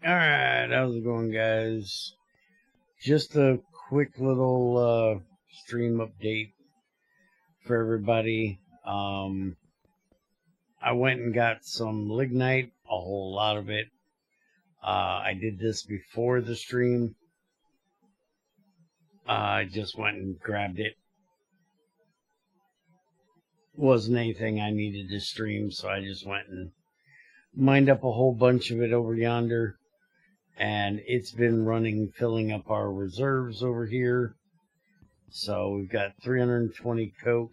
Alright, how's it going, guys? Just a quick little stream update for everybody. I went and got some lignite, a whole lot of it. I did this before the stream. I just went and grabbed it. Wasn't anything I needed to stream, so I just went and mined up a whole bunch of it over yonder. And it's been running, filling up our reserves over here. So we've got 320 coke,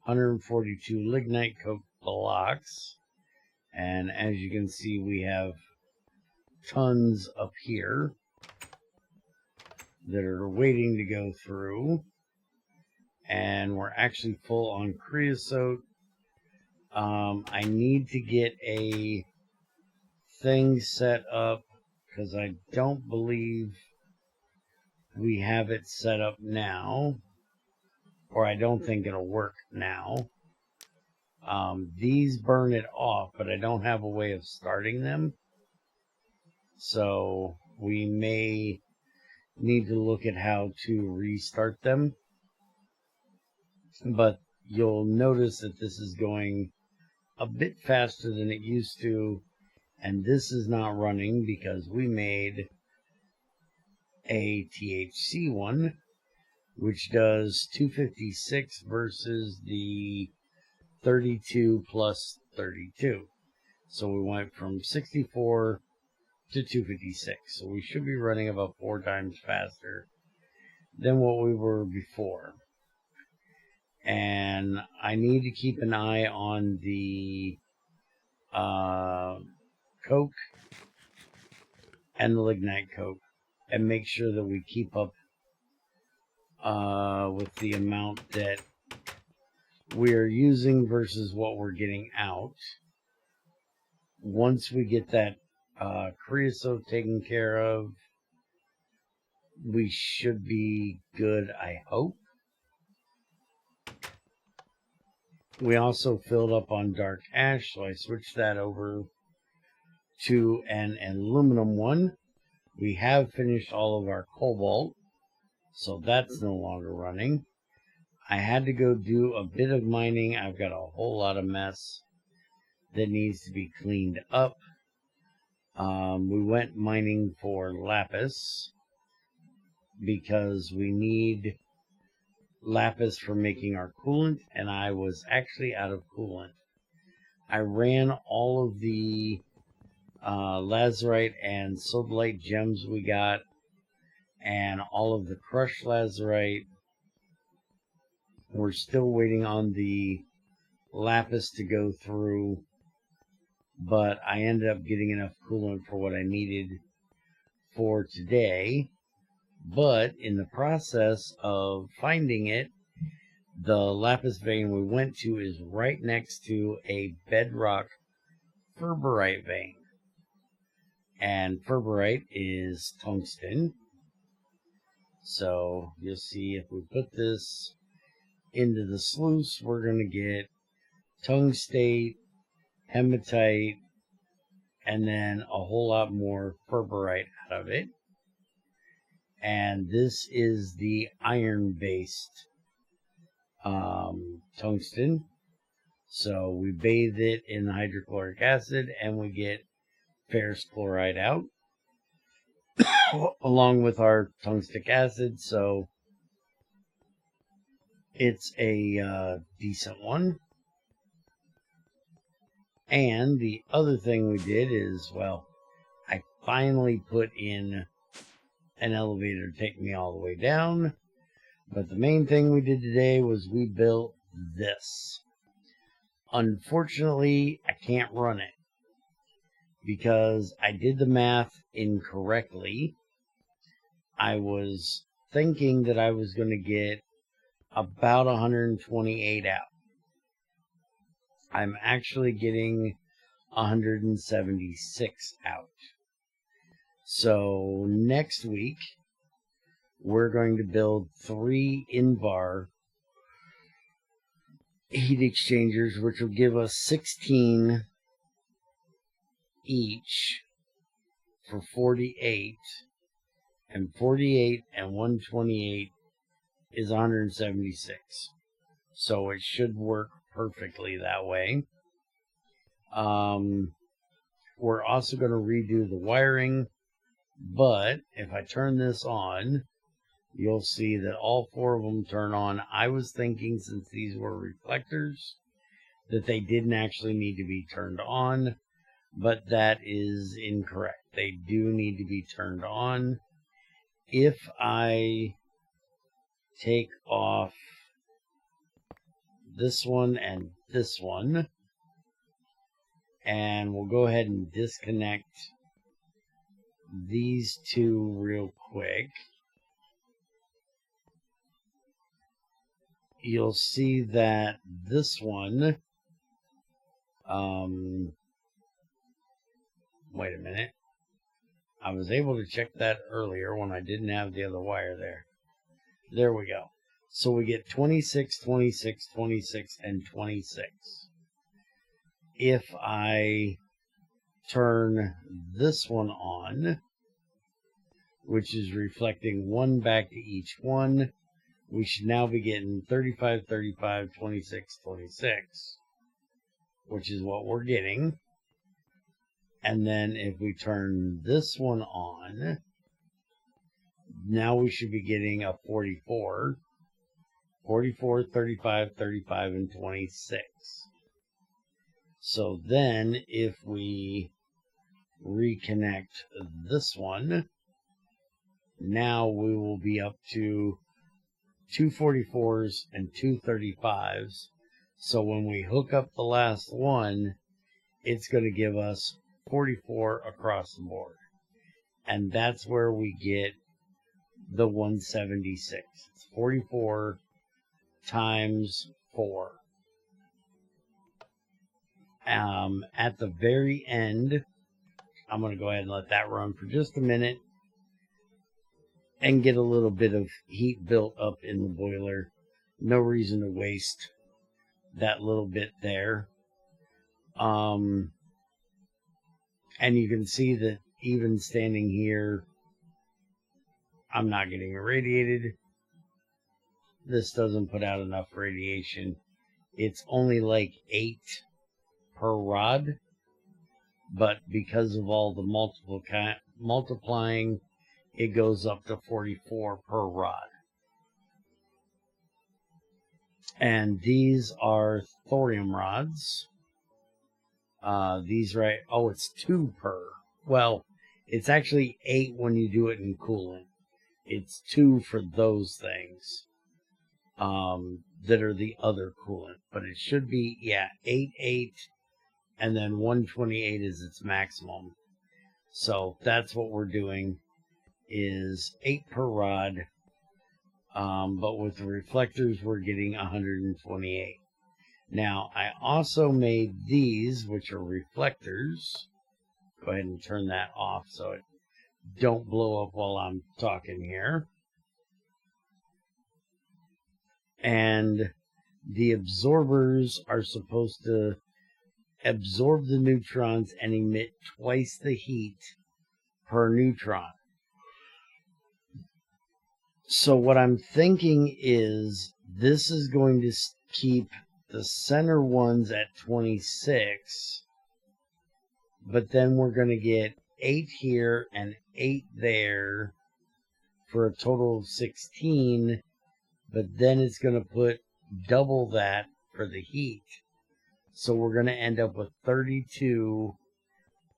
142 lignite coke blocks. And as you can see, we have tons up here that are waiting to go through. And we're actually full on creosote. I need to get a thing set up because I don't believe we have it set up now, or I don't think it'll work now. These burn it off, but I don't have a way of starting them. So we may need to look at how to restart them. But you'll notice that this is going a bit faster than it used to. And this is not running because we made a THC one, which does 256 versus the 32 plus 32. So we went from 64 to 256. So we should be running about 4 times faster than what we were before. And I need to keep an eye on the coke and the lignite coke and make sure that we keep up with the amount that we're using versus what we're getting out. Once we get that creosote taken care of, we should be good, I hope. We also filled up on dark ash, so I switched that over to an aluminum one. We have finished all of our cobalt, so that's no longer running. I had to go do a bit of mining. I've got a whole lot of mess that needs to be cleaned up. We went mining for lapis because we need lapis for making our coolant, and I was actually out of coolant. I ran all of the lazurite and sodalite gems we got, and all of the crushed lazurite. We're still waiting on the lapis to go through, but I ended up getting enough coolant for what I needed for today. But in the process of finding it, the lapis vein we went to is right next to a bedrock ferberite vein. And ferberite is tungsten. So you'll see if we put this into the sluice, we're going to get tungstate, hematite, and then a whole lot more ferberite out of it. And this is the iron-based tungsten. So we bathe it in hydrochloric acid and we get ferrous chloride out along with our tungstic acid. So it's a decent one. And the other thing we did is, well, I finally put in an elevator to take me all the way down. But the main thing we did today was we built this. Unfortunately, I can't run it because I did the math incorrectly. I was thinking that I was going to get about 128 out. I'm actually getting 176 out. So next week, we're going to build 3 in-bar heat exchangers, which will give us 16 each for 48, and 48 and 128 is 176. So it should work perfectly that way. We're also going to redo the wiring, but if I turn this on, you'll see that all 4 of them turn on. I was thinking, since these were reflectors, that they didn't actually need to be turned on, but that is incorrect. They do need to be turned on. If I take off this one and this one, and we'll go ahead and disconnect these 2 real quick, you'll see that this one, wait a minute, I was able to check that earlier when I didn't have the other wire there. There we go. So we get 26, 26, 26, and 26. If I turn this one on, which is reflecting 1 back to each one, we should now be getting 35, 35, 26, 26, which is what we're getting. And then if we turn this one on, now we should be getting a 44, 44, 35, 35, and 26. So then if we reconnect this one, now we will be up to 2 44s and 2 35s. So when we hook up the last one, it's going to give us 44 across the board. And that's where we get the 176. It's 44 times 4. At the very end, I'm going to go ahead and let that run for just a minute and get a little bit of heat built up in the boiler. No reason to waste that little bit there. And you can see that even standing here, I'm not getting irradiated. This doesn't put out enough radiation. It's only like 8 per rod, but because of all the multiplying, it goes up to 44 per rod. And these are thorium rods. These right, oh, it's 2 per. Well, it's actually 8 when you do it in coolant. It's 2 for those things that are the other coolant. But it should be, yeah, 8, 8, and then 128 is its maximum. So that's what we're doing, is 8 per rod. But with the reflectors, we're getting 128. Now, I also made these, which are reflectors. Go ahead and turn that off so it don't blow up while I'm talking here. And the absorbers are supposed to absorb the neutrons and emit twice the heat per neutron. So what I'm thinking is this is going to keep the center ones at 26, but then we're going to get 8 here and 8 there for a total of 16, but then it's going to put double that for the heat. So we're going to end up with 32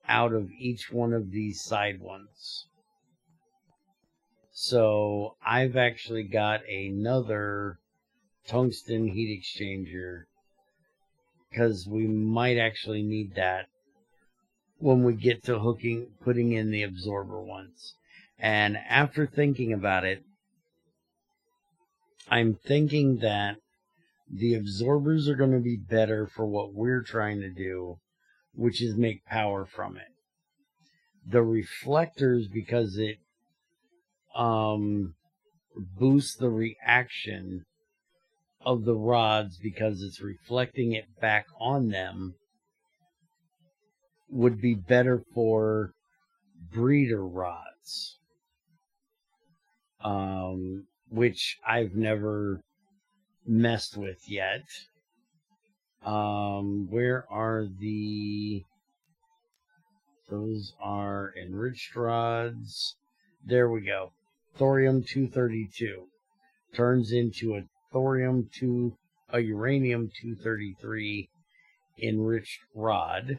out of each one of these side ones. So I've actually got another tungsten heat exchanger because we might actually need that when we get to putting in the absorber ones. And after thinking about it, I'm thinking that the absorbers are going to be better for what we're trying to do, which is make power from it. The reflectors, because it boosts the reaction of the rods because it's reflecting it back on them, would be better for breeder rods, which I've never messed with yet. Where are those are enriched rods. There we go. Thorium 232 turns into a uranium 233 enriched rod.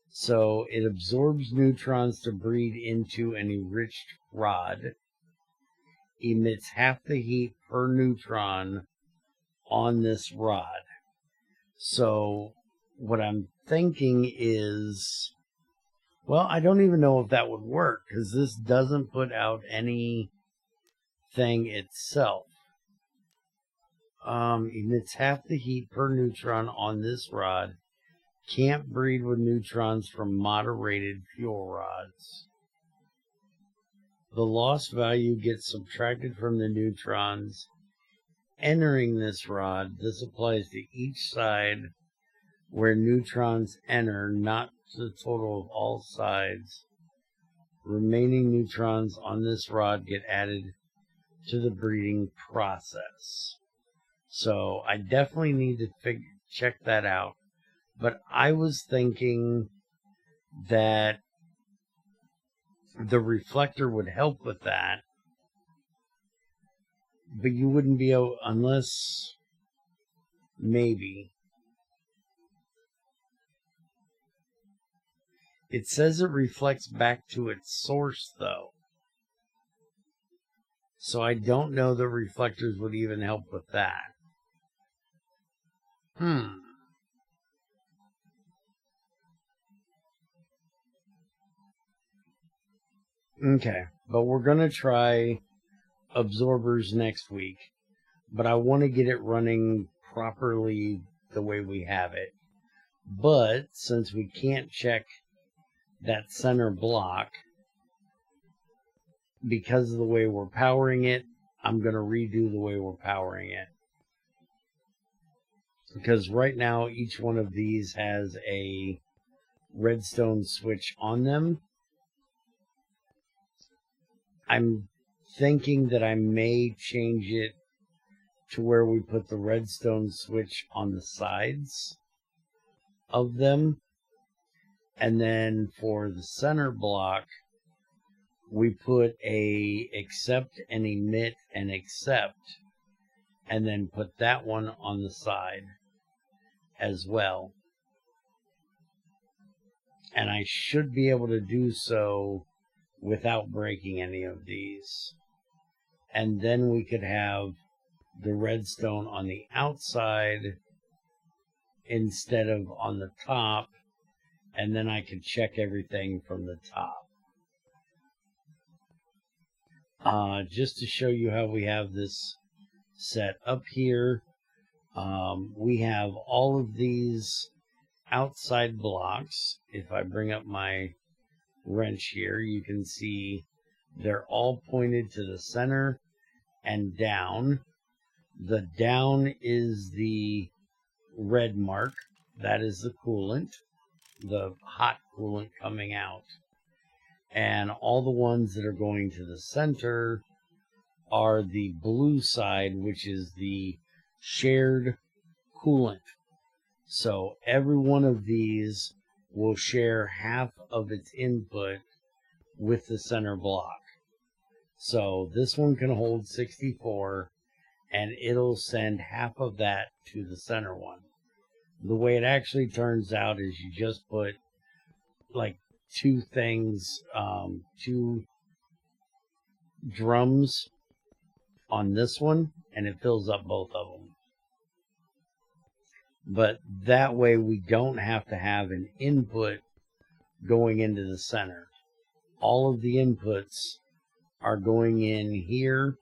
So it absorbs neutrons to breed into an enriched rod, emits half the heat per neutron on this rod. So what I'm thinking is, well, I don't even know if that would work, because this doesn't put out anything itself. Emits half the heat per neutron on this rod. Can't breed with neutrons from moderated fuel rods. The loss value gets subtracted from the neutrons entering this rod. This applies to each side where neutrons enter, not to the total of all sides. Remaining neutrons on this rod get added to the breeding process. So I definitely need to check that out. But I was thinking that the reflector would help with that. But you wouldn't be able, unless, maybe. It says it reflects back to its source, though. So I don't know that reflectors would even help with that. Okay, but we're going to try absorbers next week. But I want to get it running properly the way we have it. But since we can't check that center block, because of the way we're powering it, I'm going to redo the way we're powering it. Because right now, each one of these has a redstone switch on them. I'm thinking that I may change it to where we put the redstone switch on the sides of them. And then for the center block, we put a accept and emit and accept, and then put that one on the side as well. And I should be able to do so without breaking any of these. And then we could have the redstone on the outside instead of on the top, and then I could check everything from the top. Just to show you how we have this set up here, we have all of these outside blocks. If I bring up my wrench here, you can see they're all pointed to the center and down. The down is the red mark. That is the coolant, the hot coolant coming out. And all the ones that are going to the center are the blue side, which is the shared coolant. So every one of these will share half of its input with the center block. So this one can hold 64, and it'll send half of that to the center one. The way it actually turns out is you just put like two drums on this one, and it fills up both of them. But that way we don't have to have an input going into the center. All of the inputs are going in here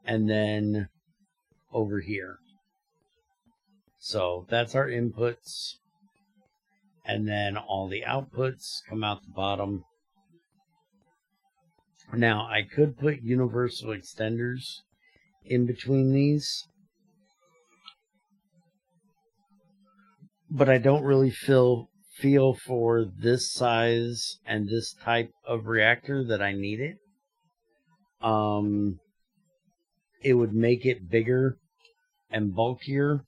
and then over here. So that's our inputs. And then all the outputs come out the bottom. Now, I could put universal extenders in between these, but I don't really feel feel for this size and this type of reactor that I need it. It would make it bigger and bulkier,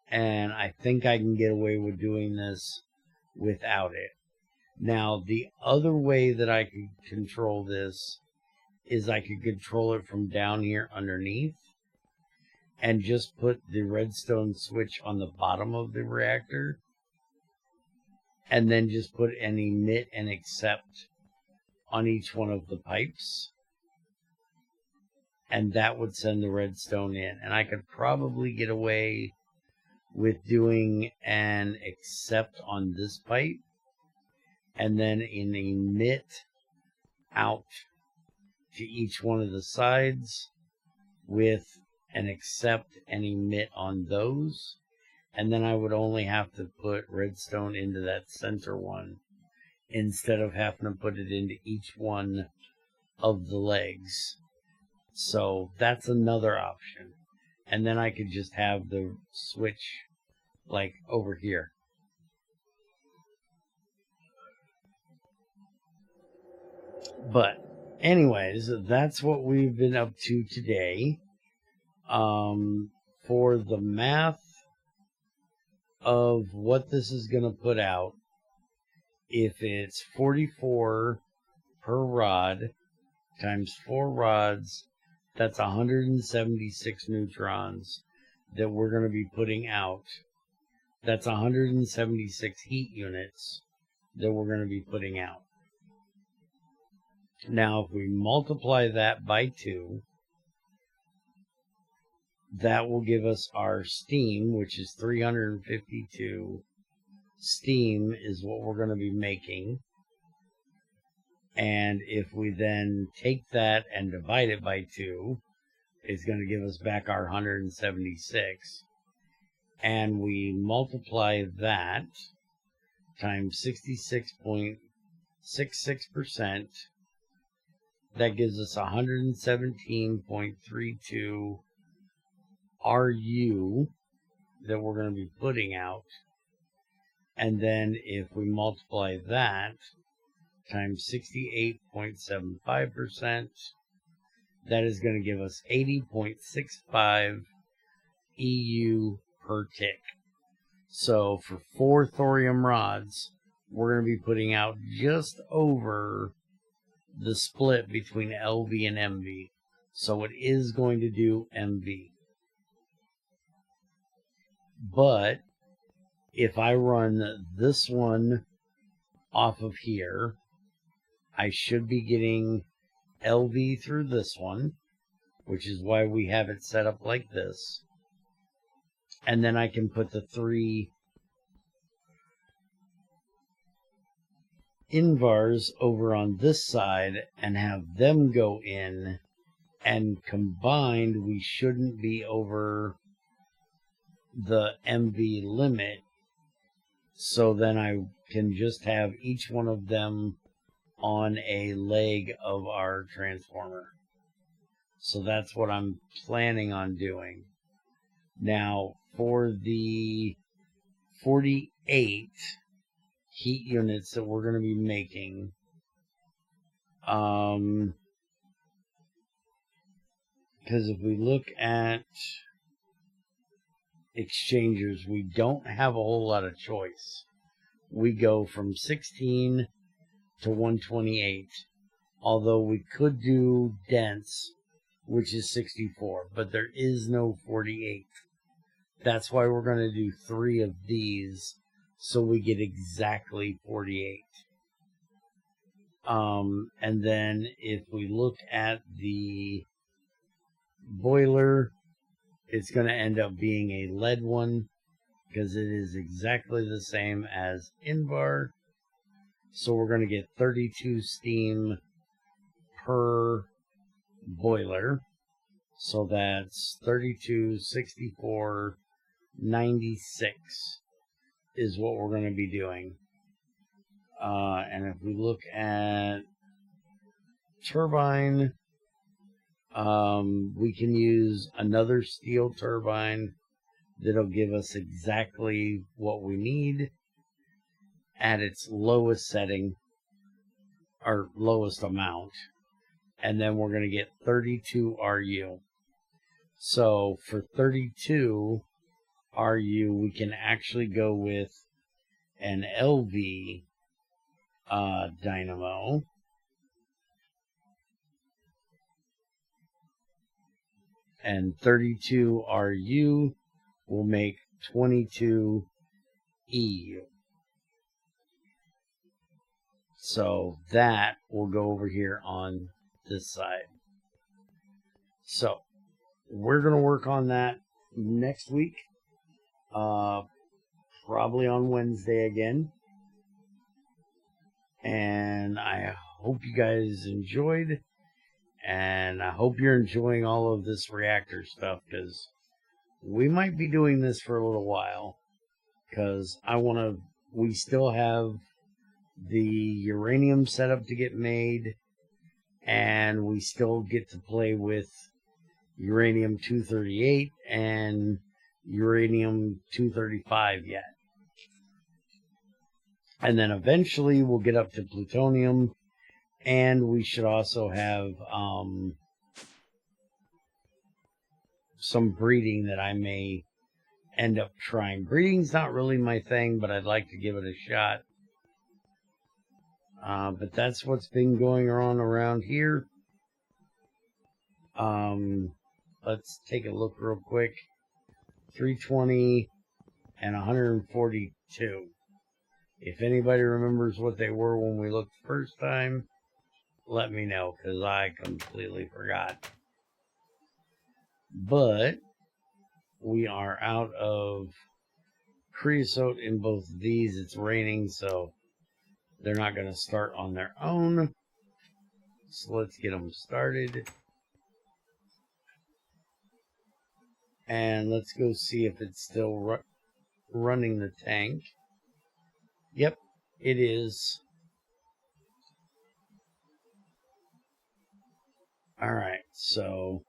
and I think I can get away with doing this without it. Now, the other way that I could control this is I could control it from down here underneath and just put the redstone switch on the bottom of the reactor, and then just put an emit and accept on each one of the pipes, and that would send the redstone in. And I could probably get away with doing an accept on this pipe and then an emit out to each one of the sides with an accept and emit on those, and then I would only have to put redstone into that center one instead of having to put it into each one of the legs. So that's another option. And then I could just have the switch like over here. But anyways, that's what we've been up to today. For the math of what this is going to put out, if it's 44 per rod times 4 rods, that's 176 neutrons that we're going to be putting out. That's 176 heat units that we're going to be putting out. Now, if we multiply that by 2, that will give us our steam, which is 352. Steam is what we're going to be making. And if we then take that and divide it by 2, it's going to give us back our 176. And we multiply that times 66.66%. That gives us 117.32 RU that we're going to be putting out. And then if we multiply that times 68.75%, that is going to give us 80.65 EU per tick. So for 4 thorium rods, we're going to be putting out just over the split between LV and MV. So it is going to do MV. But if I run this one off of here, I should be getting LV through this one, which is why we have it set up like this. And then I can put the 3 invars over on this side and have them go in, and combined we shouldn't be over the MV limit. So then I can just have each one of them on a leg of our transformer. So that's what I'm planning on doing. Now, for the 48 heat units that we're going to be making, because if we look at exchangers, we don't have a whole lot of choice. We go from 16 to 128, although we could do dense, which is 64, but there is no 48. That's why we're going to do 3 of these, so we get exactly 48. And then if we look at the boiler, it's going to end up being a lead one, because it is exactly the same as Invar. So we're going to get 32 steam per boiler. So that's 32, 64, 96 is what we're going to be doing. And if we look at turbine, we can use another steel turbine that'll give us exactly what we need. at its lowest setting, or lowest amount, and then we're going to get 32 RU. So for 32 RU, we can actually go with an LV dynamo. And 32 RU will make 22 EU. So that will go over here on this side. So we're going to work on that next week. Probably on Wednesday again. And I hope you guys enjoyed. And I hope you're enjoying all of this reactor stuff, because we might be doing this for a little while. Because we still have the uranium setup to get made, and we still get to play with uranium-238 and uranium-235 yet. And then eventually we'll get up to plutonium, and we should also have some breeding that I may end up trying. Breeding's not really my thing, but I'd like to give it a shot. But that's what's been going on around here. Let's take a look real quick. 320 and 142. If anybody remembers what they were when we looked the first time, let me know, because I completely forgot. But we are out of creosote in both of these. It's raining, so they're not going to start on their own. So let's get them started. And let's go see if it's still running the tank. Yep, it is. Alright, so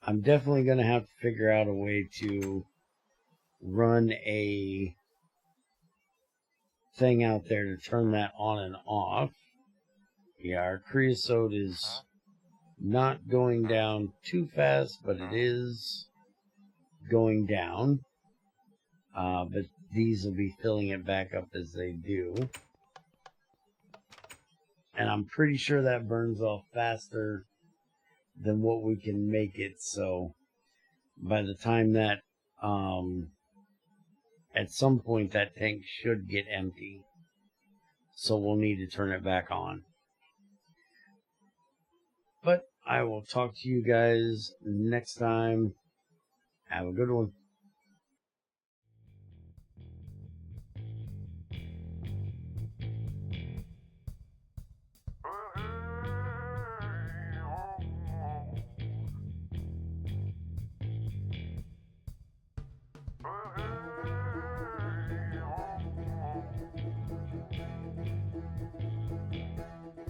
I'm definitely going to have to figure out a way to run a thing out there to turn that on and off. Yeah, our creosote is not going down too fast, but it is going down. But these will be filling it back up as they do. And I'm pretty sure that burns off faster than what we can make it. So by the time that, at some point that tank should get empty. So we'll need to turn it back on. But I will talk to you guys next time. Have a good one.